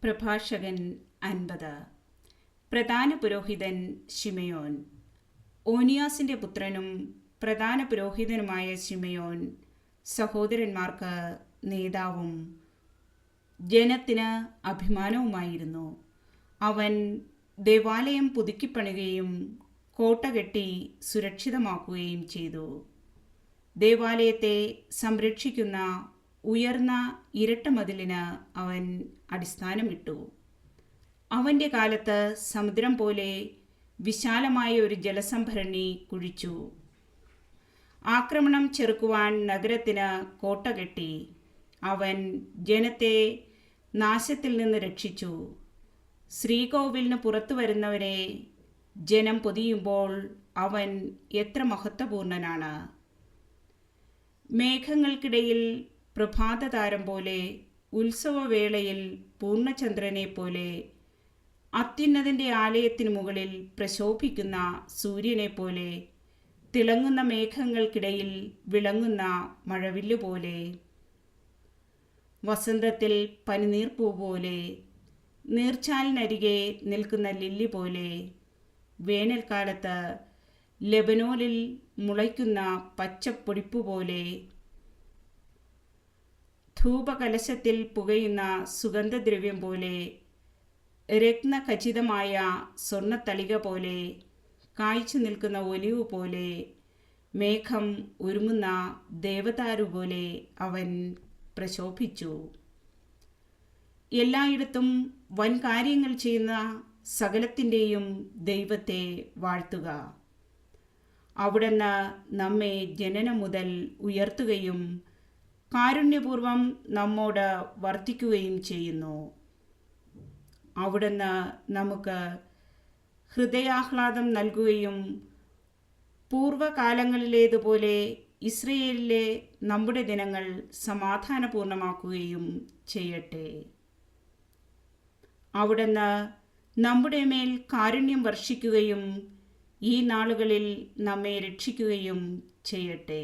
പ്രഭാഷകൻ 50. പ്രധാന പുരോഹിതൻ ശിമയോൻ. ഓനിയാസിൻ്റെ പുത്രനും പ്രധാന പുരോഹിതനുമായ ശിമയോൻ സഹോദരന്മാർക്ക് നേതാവും ജനത്തിന് അഭിമാനവുമായിരുന്നു. അവൻ ദേവാലയം പുതുക്കിപ്പണിയുകയും കോട്ട കെട്ടി സുരക്ഷിതമാക്കുകയും ചെയ്തു. ദേവാലയത്തെ സംരക്ഷിക്കുന്ന ഉയർന്ന ഇരട്ട മതിലിന് അവൻ അടിസ്ഥാനമിട്ടു. അവൻ്റെ കാലത്ത് സമുദ്രം പോലെ വിശാലമായ ഒരു ജലസംഭരണി കുഴിച്ചു. ആക്രമണം ചെറുക്കുവാൻ നഗരത്തിന് കോട്ട കെട്ടി. അവൻ ജനത്തെ നാശത്തിൽ നിന്ന് രക്ഷിച്ചു. ശ്രീകോവിലിന് പുറത്തു വരുന്നവരെ ജനം പൊതിയുമ്പോൾ അവൻ എത്ര മഹത്വപൂർണനാണ്. മേഘങ്ങൾക്കിടയിൽ പ്രഭാതതാരം പോലെ, ഉത്സവവേളയിൽ പൂർണ്ണചന്ദ്രനെ പോലെ, അത്യുന്നതൻ്റെ ആലയത്തിനു മുകളിൽ പ്രശോഭിക്കുന്ന സൂര്യനെ പോലെ, തിളങ്ങുന്ന മേഘങ്ങൾക്കിടയിൽ വിളങ്ങുന്ന മഴവില്ലു പോലെ, വസന്തത്തിൽ പനിനീർപ്പൂ പോലെ, നീർച്ചാലിനരികെ നിൽക്കുന്ന ലില്ലി പോലെ, വേനൽക്കാലത്ത് ലെബനോനിൽ മുളയ്ക്കുന്ന പച്ചപ്പൊടിപ്പു പോലെ, ധൂപകലശത്തിൽ പുകയുന്ന സുഗന്ധദ്രവ്യം പോലെ, രത്നഖചിതമായ സ്വർണ്ണത്തളിക പോലെ, കായ്ച്ചു നിൽക്കുന്ന ഒലിവ് പോലെ, മേഘം ഒരുങ്ങുന്ന ദേവദാരു പോലെ അവൻ പ്രശോഭിച്ചു. എല്ലായിടത്തും വൻ കാര്യങ്ങൾ ചെയ്യുന്ന സകലത്തിൻ്റെയും ദൈവത്തെ വാഴ്ത്തുക. അവിടുന്ന് നമ്മെ ജനനം മുതൽ ഉയർത്തുകയും കാരുണ്യപൂർവം നമ്മോട് വർത്തിക്കുകയും ചെയ്യുന്നു. അവിടുന്ന് നമുക്ക് ഹൃദയാഹ്ലാദം നൽകുകയും പൂർവകാലങ്ങളിലേതുപോലെ ഇസ്രയേലിലെ നമ്മുടെ ദിനങ്ങൾ സമാധാനപൂർണമാക്കുകയും ചെയ്യട്ടെ. അവിടുന്ന് നമ്മുടെ മേൽ കാരുണ്യം വർഷിക്കുകയും ഈ നാളുകളിൽ നമ്മെ രക്ഷിക്കുകയും ചെയ്യട്ടെ.